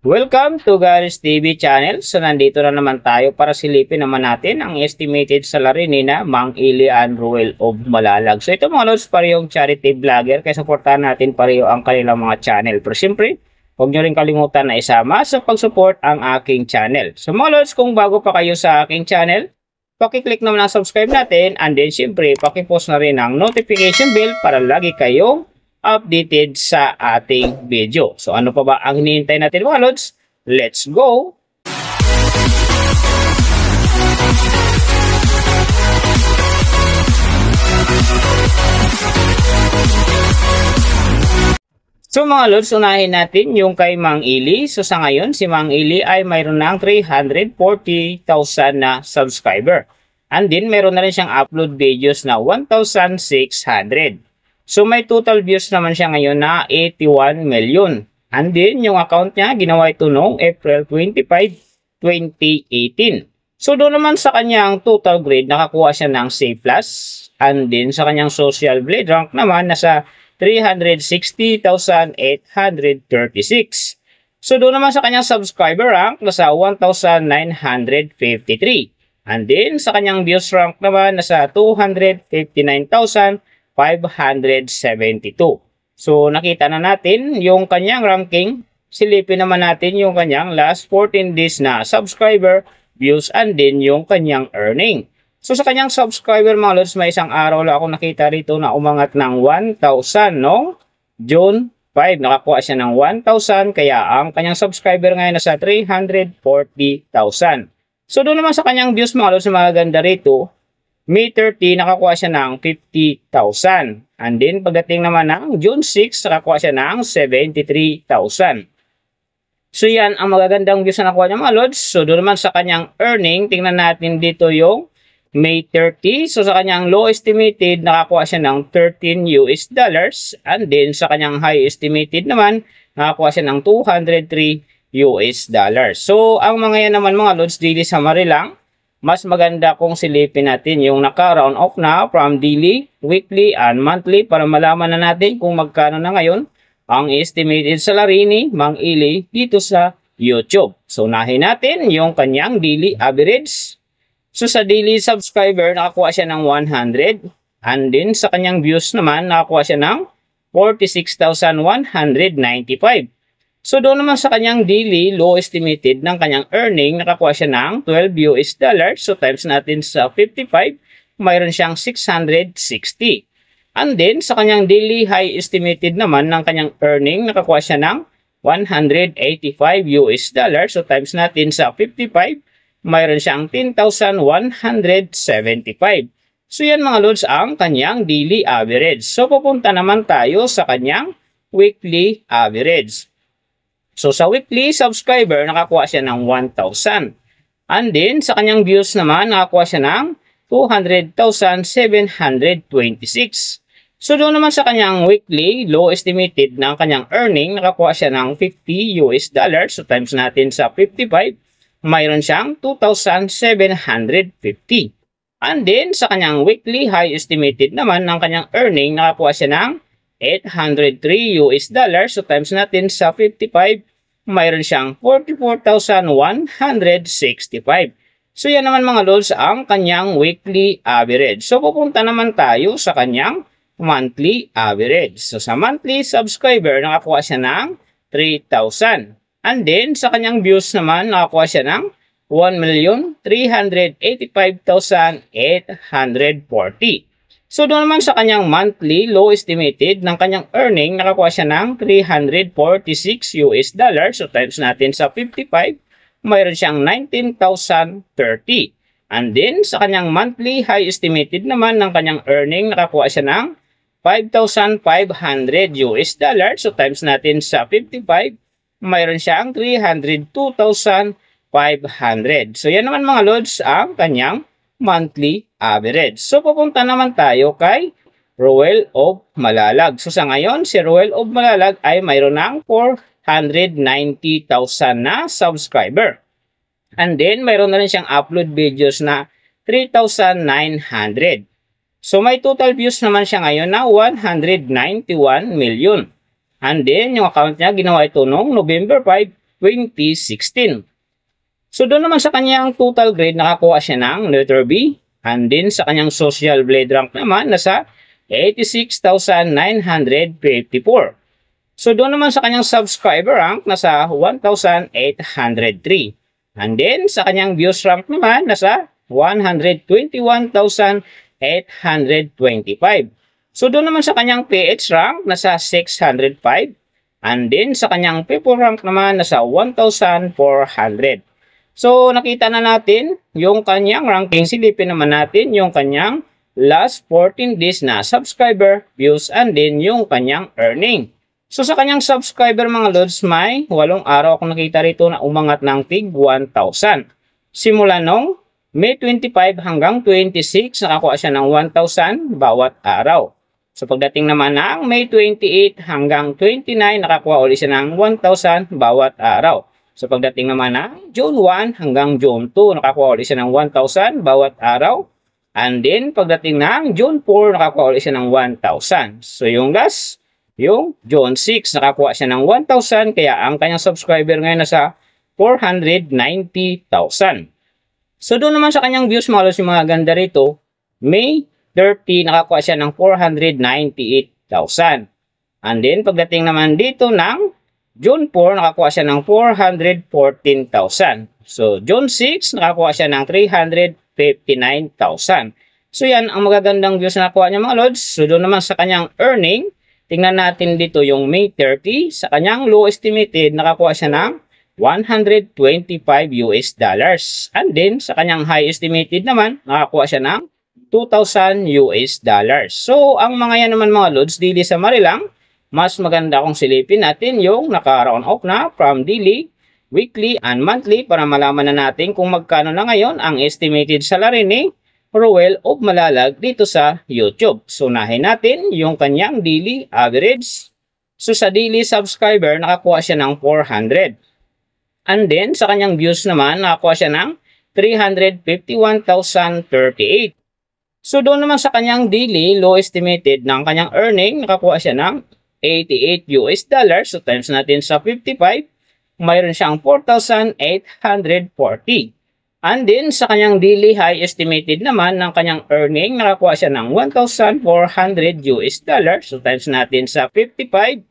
Welcome to Garis TV channel. So nandito na naman tayo para silipin naman natin ang estimated salary ni na Mang Ili and Ruel of Malalag. So ito mga lods, parehong charity vlogger, kaya supportahan natin pareho ang kanilang mga channel. Pero siyempre, huwag nyo rin kalimutan na isama sa pag-support ang aking channel. So mga lods, kung bago pa kayo sa aking channel, pakiclick naman ang subscribe natin, and then siyempre pakipost na rin ang notification bell para lagi kayong updated sa ating video. So ano pa ba ang hinihintay natin mga lods? Let's go! So mga lods, unahin natin yung kay Mang Ili. So sa ngayon, si Mang Ili ay mayroon ng 340,000 na subscriber. And then meron na rin siyang upload videos na 1,600. So may total views naman siya ngayon na 81 million. And then yung account niya ginawa ito noong April 25, 2018. So doon naman sa kanyang total grade nakakuha siya ng C+. And then sa kanyang social blade rank naman nasa 360,836. So doon naman sa kanyang subscriber rank nasa 1,953. And then sa kanyang views rank naman nasa 259,572. So nakita na natin yung kanyang ranking. Silipin naman natin yung kanyang last 14 days na subscriber, views, and then yung kanyang earning. So sa kanyang subscriber mga lods, may isang araw lang ako nakita rito na umangat ng 1,000 no? June 5, nakakuha siya ng 1,000, kaya ang kanyang subscriber ngayon nasa 340,000. So doon naman sa kanyang views mga lods, maganda rito. May 30, nakakuha siya ng 50,000. And then, pagdating naman ng June 6, nakakuha siya ng 73,000. So, yan ang magagandang views na nakuha niya mga lods. So, doon naman sa kanyang earning, tingnan natin dito yung May 30. So, sa kanyang low estimated, nakakuha siya ng $13 US. And then, sa kanyang high estimated naman, nakakuha siya ng $203 US. So, ang mga yan naman mga lods, daily summary lang. Mas maganda kung silipin natin yung naka-round off na from daily, weekly, and monthly para malaman na natin kung magkano na ngayon ang estimated salary ni Mang Ili dito sa YouTube. So, unahin natin yung kanyang daily average. So, sa daily subscriber, nakakuha siya ng 100. And then, sa kanyang views naman, nakakuha siya ng 46,195. So doon naman sa kanyang daily low estimated ng kanyang earning, nakakuha siya ng $12 US. So times natin sa 55, mayroon siyang 660. And then sa kanyang daily high estimated naman ng kanyang earning, nakakuha siya ng $185 US. So times natin sa 55, mayroon siyang 10,175. So yan mga lods ang kanyang daily average. So pupunta naman tayo sa kanyang weekly average. So, sa weekly subscriber, nakakuha siya ng 1,000. And then, sa kanyang views naman, nakakuha siya ng 200,726. So, doon naman sa kanyang weekly, low estimated ng kanyang earning, nakakuha siya ng $50 US. So, times natin sa 55, mayroon siyang 2,750. And then, sa kanyang weekly, high estimated naman ng kanyang earning, nakakuha siya ng $803 US. So times natin sa 55, mayroon siyang 44,165. So yan naman mga lods ang kanyang weekly average. So pupunta naman tayo sa kanyang monthly average. So sa monthly subscriber, nakakuha siya ng 3,000. And then sa kanyang views naman, nakakuha siya ng 1,385,840. So doon naman sa kanyang monthly low estimated ng kanyang earning, nakakuha siya ng $346 US. So times natin sa 55, mayroon siyang 19,030. And then sa kanyang monthly high estimated naman ng kanyang earning, nakakuha siya ng $5,500 US. So times natin sa 55, mayroon siyang 302,500. So yan naman mga lods ang kanyang monthly average. So pupunta naman tayo kay Ruel of Malalag. So sa ngayon, si Ruel of Malalag ay mayroon ng 490,000 na subscriber. And then mayroon na rin siyang upload videos na 3,900. So may total views naman siya ngayon na 191 million. And then yung account niya, ginawa ito noong November 5, 2016. So doon naman sa kanyang total grade, nakakuha siya ng letter B. And then sa kanyang social blade rank naman, nasa 86,954. So doon naman sa kanyang subscriber rank, nasa 1,803. And then sa kanyang views rank naman, nasa 121,825. So doon naman sa kanyang PH rank, nasa 605. And then sa kanyang people rank naman, nasa 1,400. So nakita na natin yung kanyang ranking. Silipin naman natin yung kanyang last 14 days na subscriber, views, and then yung kanyang earning. So sa kanyang subscriber mga lods, may 8 araw akong nakita rito na umangat ng tig 1,000. Simula nung May 25 hanggang 26, nakakuha siya ng 1,000 bawat araw. So pagdating naman ng May 28 hanggang 29, nakakuha ulit siya ng 1,000 bawat araw. So pagdating naman ng June 1 hanggang June 2, nakakuha ulit siya ng 1,000 bawat araw. And then pagdating ng June 4, nakakuha ulit siya ng 1,000. So yung last, yung June 6, nakakuha siya ng 1,000. Kaya ang kanyang subscriber ngayon nasa 490,000. So doon naman sa kanyang views mga lods, yung mga ganda rito, May 30, nakakuha siya ng 498,000. And then pagdating naman dito ng June 4, nakakuha siya ng 414,000. So June 6, nakakuha siya ng 359,000. So yan ang magagandang views na nakuha niya mga lods. So doon naman sa kanyang earning, tingnan natin dito yung May 30, sa kanyang low estimated, nakakuha siya ng $125. And then, sa kanyang high estimated naman, nakakuha siya ng $2,000. So, ang mga yan naman mga lods, daily summary lang, mas maganda kung silipin natin yung naka-round off na from daily, weekly, and monthly para malaman na natin kung magkano na ngayon ang estimated salary ni Roel of Malalag dito sa YouTube. So, unahin natin yung kanyang daily average. So, sa daily subscriber, nakakuha siya ng 400. And then, sa kanyang views naman, nakakuha siya ng 351,038. So, doon naman sa kanyang daily, low estimated ng kanyang earning, nakakuha siya ng $88. So, times natin sa 55, mayroon siyang 4,840. And then, sa kanyang daily high estimated naman ng kanyang earning, nakakuha siya ng $1,400. So, times natin sa 55,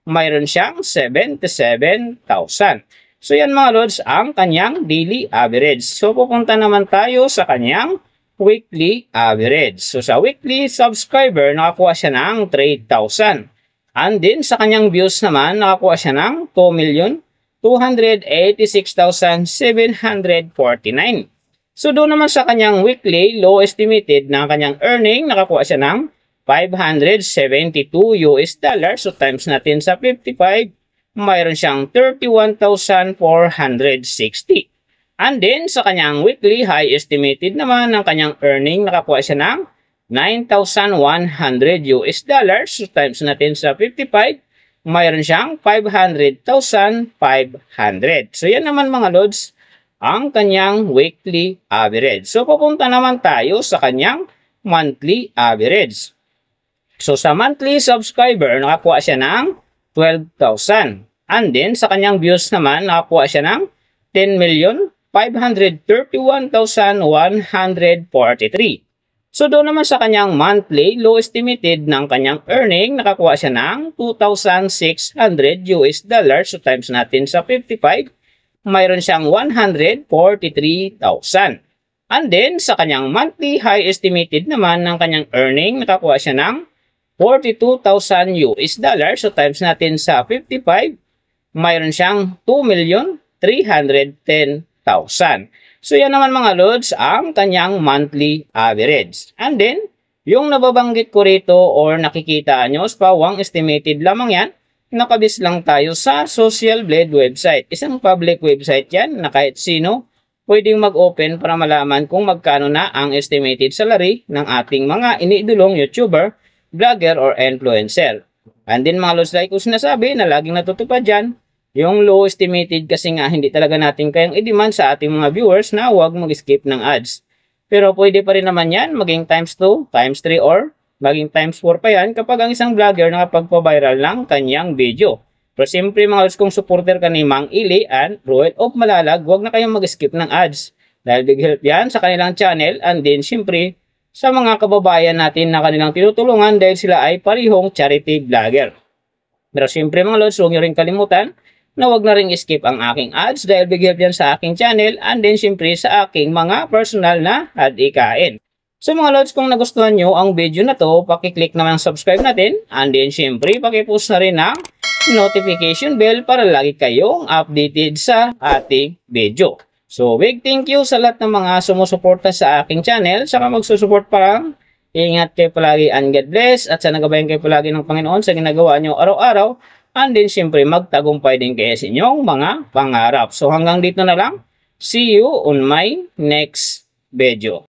mayroon siyang 77,000. So yan mga lods, ang kanyang daily average. So pupunta naman tayo sa kanyang weekly average. So sa weekly subscriber, nakakuha siya ng 3,000. And then sa kanyang views naman, nakakuha siya ng 2,286,749. So doon naman sa kanyang weekly, low estimated na kanyang earning, nakakuha siya ng $572. So times natin sa 55, mayroon siyang 31,460. And then, sa kanyang weekly high estimated naman ng kanyang earning, nakakuha siya ng $9,100. So, times natin sa 55, mayroon siyang 500,500. So, yan naman mga lods, ang kanyang weekly average. So, pupunta naman tayo sa kanyang monthly average. So, sa monthly subscriber, nakakuha siya ng 12,000. And then, sa kanyang views naman, nakakuha siya ng 10,531,143. So, doon naman sa kanyang monthly, low estimated ng kanyang earning, nakakuha siya ng $2,600. So, times natin sa 55, mayroon siyang 143,000. And then, sa kanyang monthly high estimated naman ng kanyang earning, nakakuha siya ng $42,000. So, times natin sa 55, mayroon siyang 2,310,000. So, yan naman mga lods, ang kanyang monthly average. And then, yung nababanggit ko rito or nakikita nyo, pawang estimated lamang yan, nakabis lang tayo sa Social Blade website. Isang public website yan na kahit sino pwedeng mag-open para malaman kung magkano na ang estimated salary ng ating mga iniidolong YouTuber, vlogger, or influencer. And then mga lods, like ko sinasabi na laging natutupad dyan, yung low estimated kasi nga hindi talaga natin kayang i-demand sa ating mga viewers na huwag mag-skip ng ads. Pero pwede pa rin naman yan maging times 2, times 3, or maging times 4 pa yan kapag ang isang vlogger nakapagpa-viral ng kanyang video. Pero siyempre mga lods, kung supporter ka ni Mang Ili and Royal of Malalag, huwag na kayong mag-skip ng ads. Dahil big help yan sa kanilang channel, and then siyempre sa mga kababayan natin na kanilang tinutulungan dahil sila ay parihong charity vlogger. Pero siyempre mga lods, huwag nyo rin kalimutan na huwag na rin skip ang aking ads dahil big help yan sa aking channel, and then siyempre sa aking mga personal na ad ikain. So mga lods, kung nagustuhan nyo ang video na to, pakiclick naman ang subscribe natin, and then syempre pakipost na rin ang notification bell para lagi kayong updated sa ating video. So big thank you sa lahat ng mga sumusuporta sa aking channel, saka magsusupport pa. Ingat kayo palagi and God bless, at sana gabayan kayo palagi ng Panginoon sa ginagawa nyo araw-araw, and then syempre magtagumpay din kayo sa inyong mga pangarap. So hanggang dito na lang, see you on my next video.